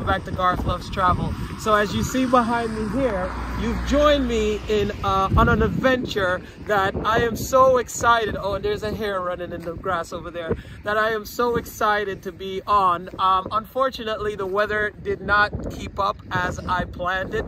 welcome back to Garth Loves Travel. So as you see behind me here, you've joined me in on an adventure that I am so excited. Oh, and there's a hare running in the grass over there. That I am so excited to be on. Unfortunately, the weather did not keep up as I planned it.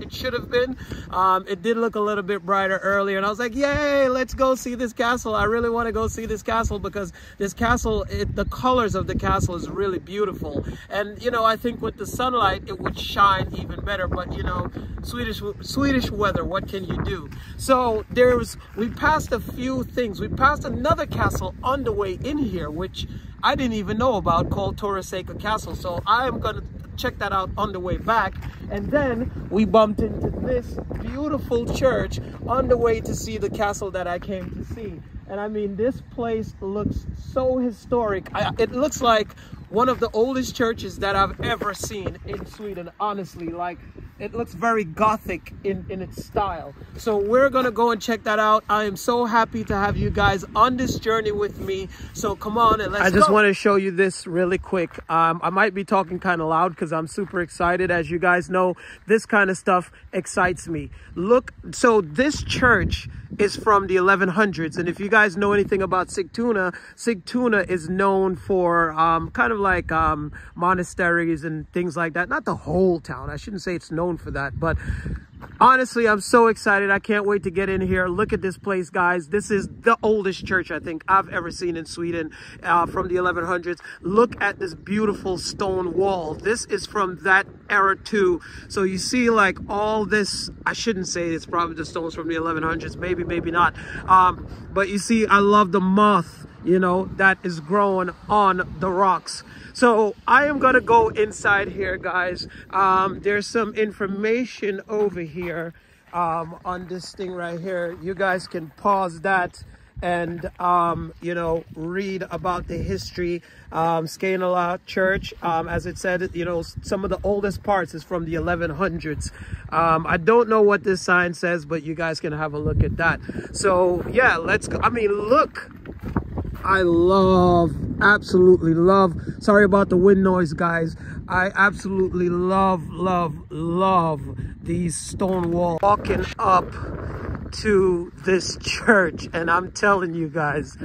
It should have been. It did look a little bit brighter earlier, and I was like, yay, let's go see this castle. I really want to go see this castle because this castle, the colors of the castle is really beautiful. And, you know, I think with the sunlight, it would shine even better. But, you know, Swedish weather, what can you do? So we passed a few things. We passed another castle on the way in here, which I didn't even know about, called Torreseka Castle. So I am going to check that out on the way back. And then we bumped into this beautiful church on the way to see the castle that I came to see. And I mean, this place looks so historic. It looks like one of the oldest churches that I've ever seen in Sweden, honestly. Like, it looks very Gothic in its style. So we're gonna go and check that out. I am so happy to have you guys on this journey with me. So come on and let's go. I just want to show you this really quick. I might be talking kind of loud because I'm super excited. As you guys know, this kind of stuff excites me. Look, so this church is from the 1100s, and if you guys know anything about Sigtuna is known for kind of like monasteries and things like that. Not the whole town, I shouldn't say it's known for that, but honestly, I'm so excited. I can't wait to get in here. Look at this place, guys. This is the oldest church I think I've ever seen in Sweden, from the 1100s. Look at this beautiful stone wall. This is from that era too. So you see, like, all this, I shouldn't say it's probably the stones from the 1100s, maybe not, but you see, I love the moth, you know, that is growing on the rocks. So I am gonna go inside here, guys. There's some information over here on this thing right here. You guys can pause that and you know, read about the history. Skanelahom Church, as it said, you know, some of the oldest parts is from the 1100s. I don't know what this sign says, but you guys can have a look at that. So yeah, let's go. I mean, look, I absolutely love, sorry about the wind noise, guys. I absolutely love these stone walls. Walking up to this church, and I'm telling you guys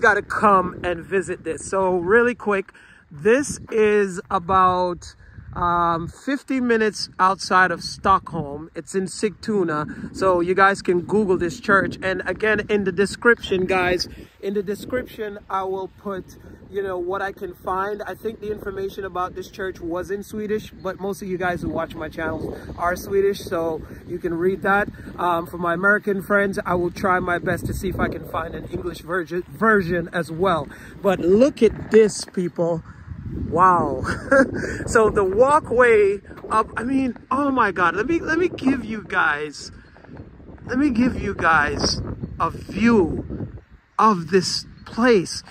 got to come and visit this. So really quick, this is about 50 minutes outside of Stockholm. It's in Sigtuna, so you guys can Google this church. And again, in the description, guys, in the description I will put, you know, what I can find. I think the information about this church was in Swedish, but most of you guys who watch my channels are Swedish, so you can read that. For my American friends, I will try my best to see if I can find an English version as well. But look at this, people. Wow. So the walkway up, I mean, oh my God, let me give you guys a view of this place.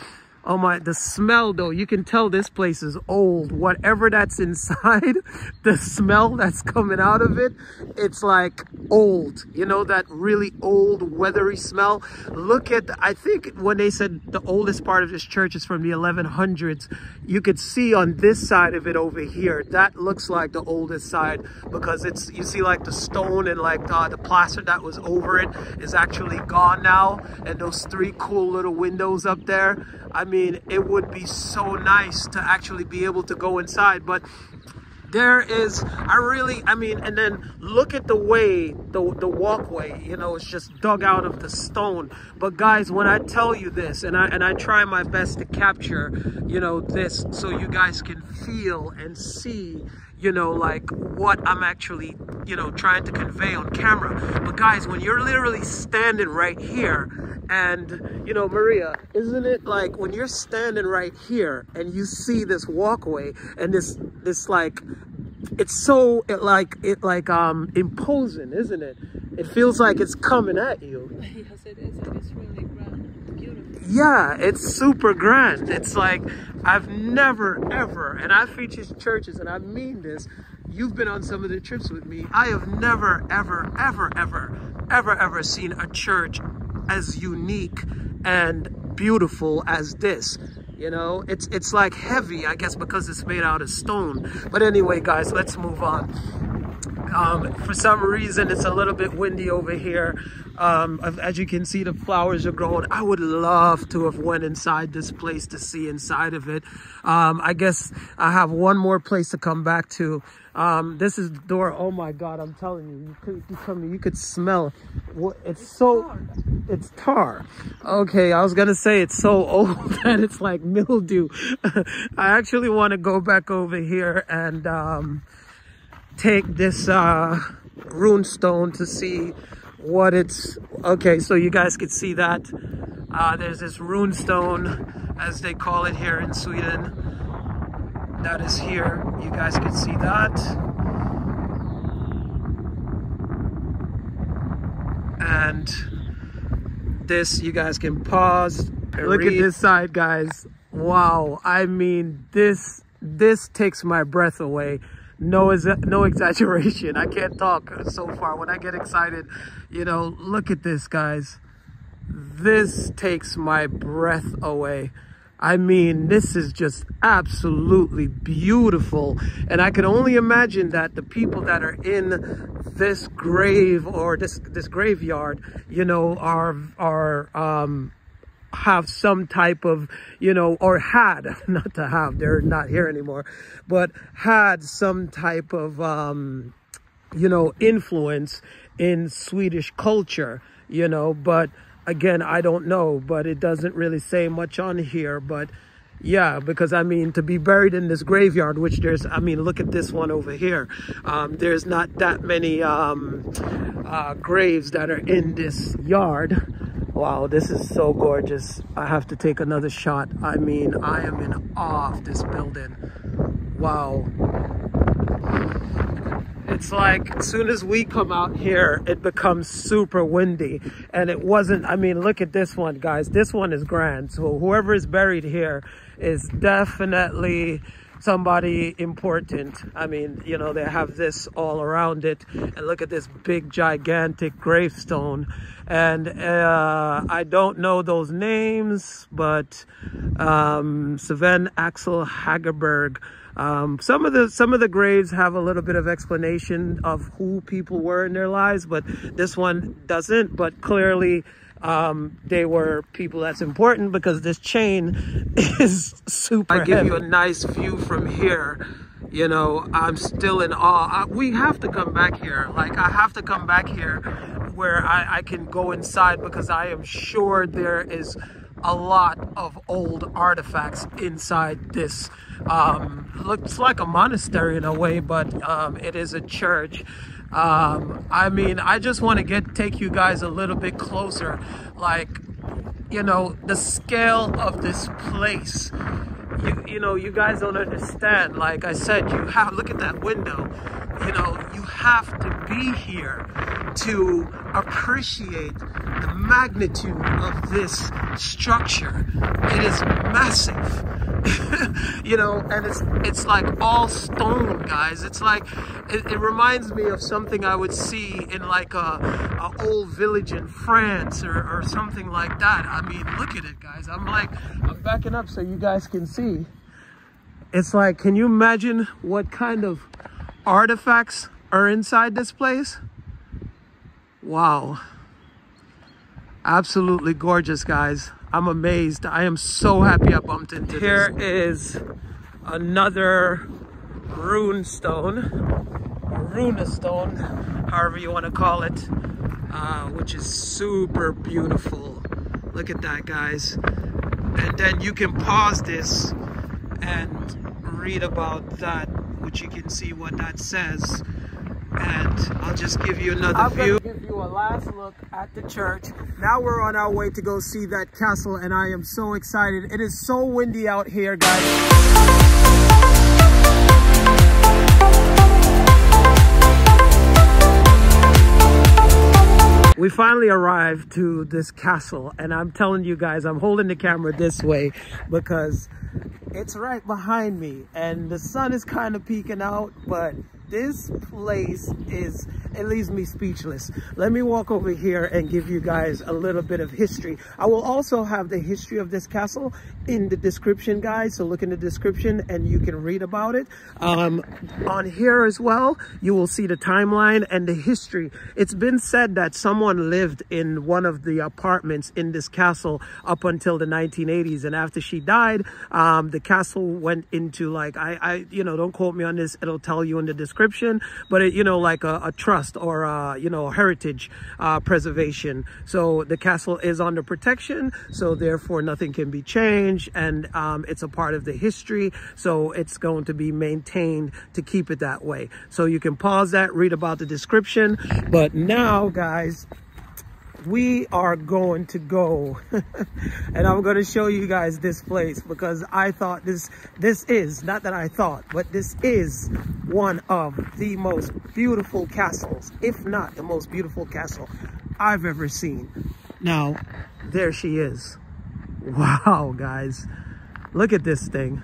Oh my, the smell though, you can tell this place is old. Whatever that's inside, the smell that's coming out of it, it's like old, you know, that really old weathery smell. Look at, I think when they said the oldest part of this church is from the 1100s, you could see on this side of it over here, that looks like the oldest side, because it's, you see like the stone and like the plaster that was over it is actually gone now, and those three cool little windows up there. I mean, it would be so nice to actually be able to go inside, but there is, I mean, and then look at the way, the walkway, you know, it's just dug out of the stone. But guys, when I tell you this, and I try my best to capture, you know, this, so you guys can feel and see, you know, like what I'm actually, you know, trying to convey on camera. But guys, when you're literally standing right here, and, you know, Maria, isn't it like when you're standing right here and you see this walkway and this like, it's so imposing, isn't it? It feels like it's coming at you. Yes, it is. It is really grand, beautiful. Yeah, it's super grand. It's like, I've never ever, and I feature churches, and I mean this, you've been on some of the trips with me, I have never ever seen a church as unique and beautiful as this. You know, it's like heavy, I guess, because it's made out of stone. But anyway, guys, let's move on. For some reason, it's a little bit windy over here. As you can see, the flowers are growing. I would love to have went inside this place to see inside of it. I guess I have one more place to come back to. This is the door. Oh my God, I'm telling you, you could smell what it's tar. Okay, I was gonna say it's so old that it's like mildew. I actually want to go back over here and take this rune stone to see what it's. Okay, so you guys can see that there's this rune stone, as they call it here in Sweden, that is here. You guys can see that. And this, you guys can pause. Look at this side, guys. Wow, I mean, this takes my breath away. No exaggeration. I can't talk so far. When I get excited, you know, look at this, guys. This takes my breath away. I mean, this is just absolutely beautiful. And I can only imagine that the people that are in this grave or this graveyard, you know, have some type of, you know, or had, not to have, they're not here anymore, but had some type of, you know, influence in Swedish culture, you know. But again, I don't know, but it doesn't really say much on here. But yeah, because I mean, to be buried in this graveyard, which there's, I mean, look at this one over here. There's not that many graves that are in this yard. Wow, this is so gorgeous. I have to take another shot. I mean, I am in awe of this building. Wow. It's like as soon as we come out here, it becomes super windy. And it wasn't, I mean, look at this one, guys. This one is grand. So whoever is buried here is definitely somebody important. I mean, you know, they have this all around it. And look at this big, gigantic gravestone. And I don't know those names, but Sven Axel Hagerberg. Some of the graves have a little bit of explanation of who people were in their lives, but this one doesn't. But clearly, they were people that's important, because this chain is super heavy. I give you a nice view from here. You know, I'm still in awe. We have to come back here. Like, I have to come back here where I can go inside, because I am sure there is a lot of old artifacts inside this. Looks like a monastery in a way, but it is a church. I mean, I just want to take you guys a little bit closer. Like, you know, the scale of this place. You know, you guys don't understand. Like I said, you have, look at that window. You know, you have to be here to appreciate the magnitude of this structure. It is massive. You know, and it's like all stone, guys. It's like, it reminds me of something I would see in like a old village in France or something like that. I mean, look at it, guys. I'm backing up so you guys can see. It's like, can you imagine what kind of artifacts are inside this place? Wow. Absolutely gorgeous, guys. I'm amazed. I am so happy I bumped into this. Here is another rune stone, however you want to call it, which is super beautiful. Look at that, guys. And then you can pause this and read about that, which you can see what that says. And I'll just give you another view. I'm going to give you a last look at the church. Now we're on our way to go see that castle, and I am so excited. It is so windy out here, guys. We finally arrived to this castle, and I'm telling you guys, I'm holding the camera this way because it's right behind me, and the sun is kind of peeking out, but this place is, it leaves me speechless. Let me walk over here and give you guys a little bit of history. I will also have the history of this castle in the description, guys, so look in the description and you can read about it. On here as well, you will see the timeline and the history. It's been said that someone lived in one of the apartments in this castle up until the 1980s, and after she died, the castle went into, like, I you know, don't quote me on this, it'll tell you in the description, but it, you know, like a trust or you know, heritage preservation. So the castle is under protection, so therefore nothing can be changed, and it's a part of the history, so it's going to be maintained to keep it that way. So you can pause that, read about the description. But now, guys, we are going to go and I'm going to show you guys this place, because I thought this is, not that I thought, but this is one of the most beautiful castles, if not the most beautiful castle I've ever seen. Now, there she is. Wow, guys, look at this thing.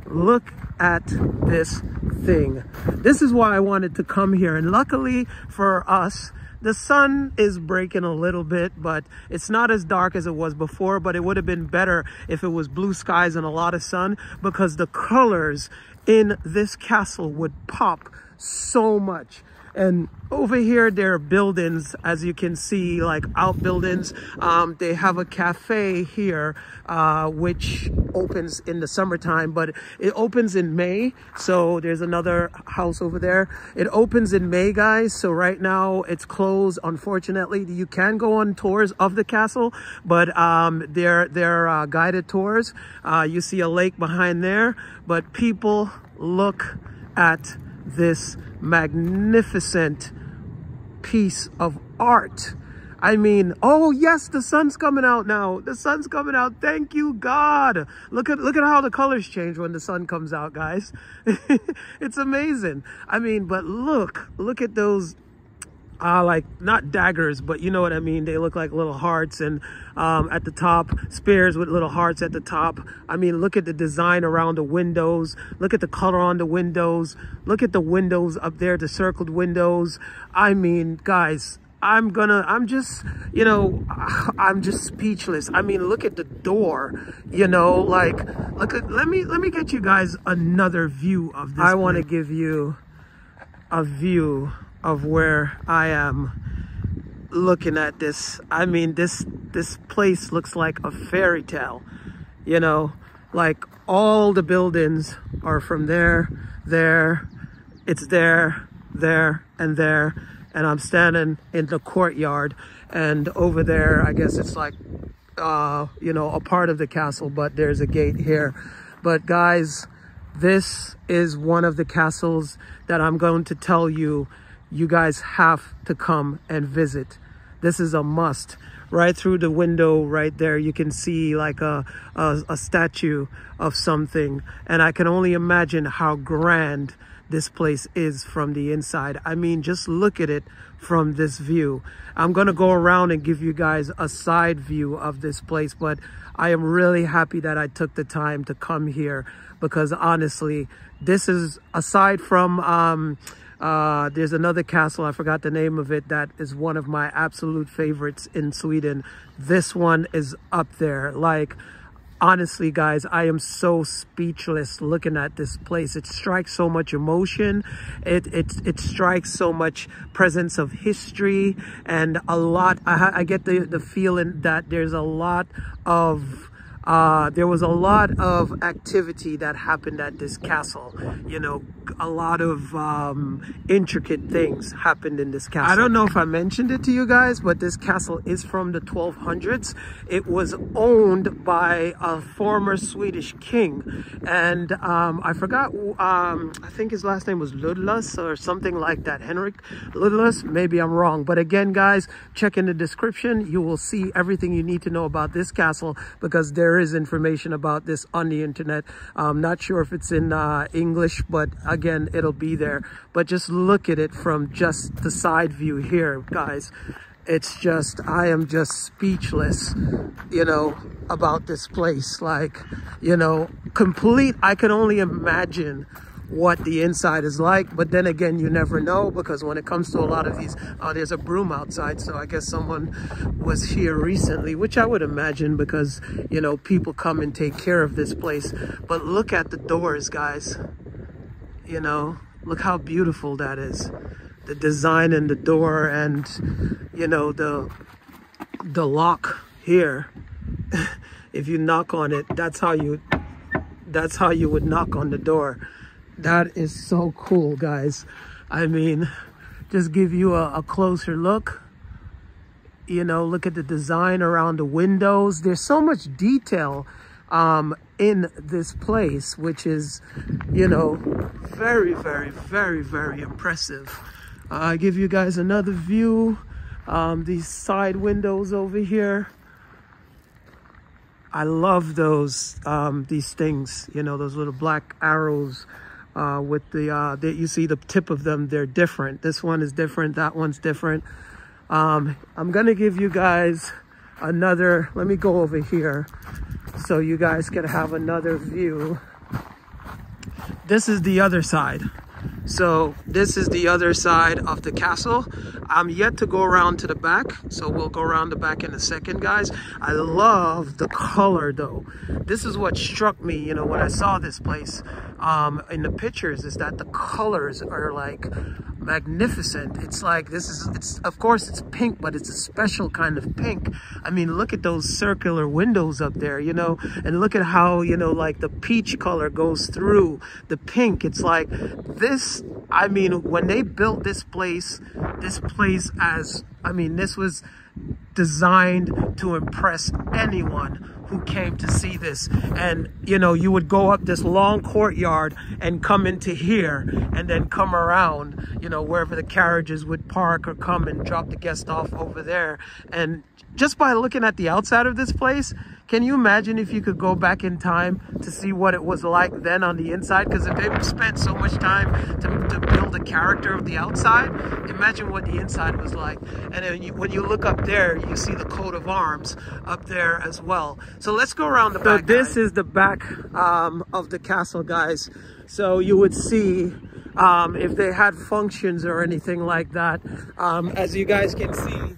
Look at this thing. This is why I wanted to come here, and luckily for us, the sun is breaking a little bit, but it's not as dark as it was before. But it would have been better if it was blue skies and a lot of sun, because the colors in this castle would pop so much. And over here, there are buildings, as you can see, like outbuildings. They have a cafe here, which opens in the summertime, but it opens in May. So there's another house over there. It opens in May, guys. So right now it's closed, unfortunately. You can go on tours of the castle, but they're guided tours. You see a lake behind there, but people, look at this magnificent piece of art. I mean, oh yes, the sun's coming out now. The sun's coming out. Thank you, God. Look at how the colors change when the sun comes out, guys. It's amazing. I mean, but look at those like, not daggers, but you know what I mean. They look like little hearts, and at the top, spears with little hearts at the top. I mean, look at the design around the windows. Look at the color on the windows. Look at the windows up there, the circled windows. I mean, guys, I'm just, you know, I'm just speechless. I mean, look at the door, you know, like, look at, let me get you guys another view of this. I want to give you a view of where I am looking at this. I mean, this place looks like a fairy tale, you know, like all the buildings are from there, it's there, and there. And I'm standing in the courtyard, and over there, I guess it's like, you know, a part of the castle, but there's a gate here. But guys, this is one of the castles that I'm going to tell you, you guys have to come and visit. This is a must. Right through the window right there, you can see like a statue of something. And I can only imagine how grand this place is from the inside. I mean, just look at it from this view. I'm gonna go around and give you guys a side view of this place, but I am really happy that I took the time to come here, because honestly, this is, aside from there's another castle, I forgot the name of it, that is one of my absolute favorites in Sweden. This one is up there. Like, honestly, guys, I am so speechless looking at this place. It strikes so much emotion. It strikes so much presence of history, and a lot. I get the feeling that there's a lot of there was a lot of activity that happened at this castle. You know, a lot of intricate things happened in this castle. I don't know if I mentioned it to you guys, but this castle is from the 1200s. It was owned by a former Swedish king, and I forgot, I think his last name was Ludlus or something like that. Henrik Ludlus, maybe I'm wrong. But again, guys, check in the description. You will see everything you need to know about this castle, because there is information about this on the internet. I'm not sure if it's in English, but again, it'll be there. But just look at it from just the side view here, guys. It's just, I am just speechless, you know, about this place. Like, you know, complete, I can only imagine what the inside is like. But then again, you never know, because when it comes to a lot of these, there's a broom outside, so I guess someone was here recently, which I would imagine, because, you know, people come and take care of this place. But look at the doors, guys. You know, look how beautiful that is. The design in the door, and, you know, the lock here. If you knock on it, that's how you would knock on the door. That is so cool, guys. I mean, just give you a closer look. You know, look at the design around the windows. There's so much detail in this place, which is, you know, very, very, very, very impressive. I give you guys another view. These side windows over here. I love those, these things, you know, those little black arrows with the, you see the tip of them, they're different. This one is different, that one's different. I'm gonna give you guys another, let me go over here so you guys can have another view. This is the other side. So this is the other side of the castle. I'm yet to go around to the back, so we'll go around the back in a second, guys. I love the color, though. This is what struck me, you know, when I saw this place in the pictures, is that the colors are like magnificent. It's like, it's of course it's pink, but it's a special kind of pink. I mean, look at those circular windows up there, you know, and look at how, you know, like the peach color goes through the pink. It's like this, I mean, when they built this place as, I mean, this was designed to impress anyone who came to see this. And, you know, you would go up this long courtyard and come into here, and then come around, you know, wherever the carriages would park, or come and drop the guest off over there. And just by looking at the outside of this place, can you imagine if you could go back in time to see what it was like then on the inside? Because if they spent so much time to build the character of the outside, imagine what the inside was like. And then when you look up there, you see the coat of arms up there as well. So let's go around the back. So this is the back of the castle, guys. So you would see if they had functions or anything like that. As you guys can see,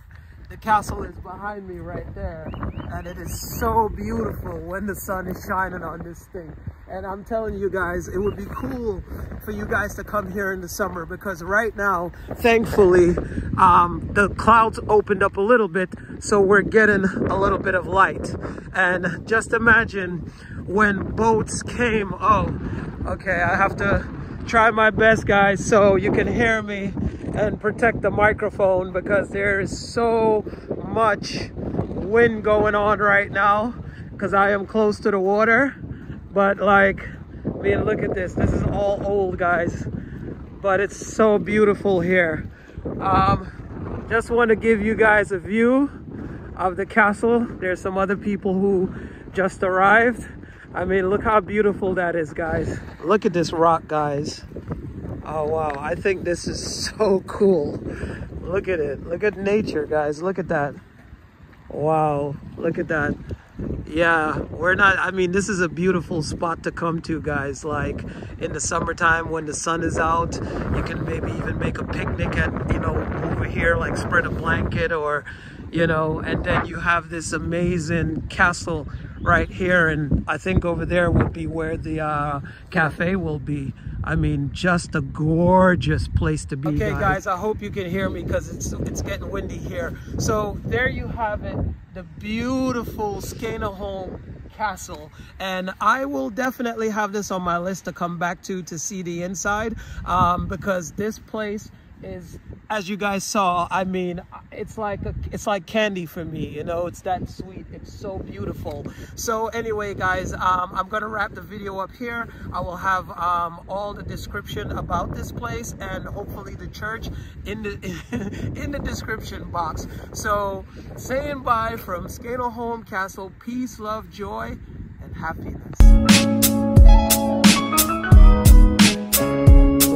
the castle is behind me right there, and it is so beautiful when the sun is shining on this thing. And I'm telling you guys, it would be cool for you guys to come here in the summer, because right now, thankfully, the clouds opened up a little bit, so we're getting a little bit of light. And just imagine when boats came. Oh, okay, I have to try my best, guys, so you can hear me and protect the microphone, because there is so much wind going on right now, because I am close to the water. But like, I mean, look at this. This is all old, guys, but it's so beautiful here. Just want to give you guys a view of the castle. There's some other people who just arrived. I mean, look how beautiful that is, guys. Look at this rock, guys. Oh, wow. I think this is so cool. Look at it. Look at nature, guys. Look at that. Wow. Look at that. Yeah, we're not, I mean, this is a beautiful spot to come to, guys. Like in the summertime when the sun is out, you can maybe even make a picnic at, you know, over here, like spread a blanket, or, you know, and then you have this amazing castle right here. And I think over there will be where the cafe will be. I mean, just a gorgeous place to be. Okay, guys, I hope you can hear me, because it's getting windy here. So there you have it, the beautiful Skanelahom Castle. And I will definitely have this on my list to come back to see the inside, because this place is, as you guys saw, I mean, it's like candy for me, you know. It's that sweet. It's so beautiful. So anyway, guys, I'm gonna wrap the video up here. I will have all the description about this place, and hopefully the church in the description box. So saying bye from Skanelahom Castle. Peace, love, joy, and happiness.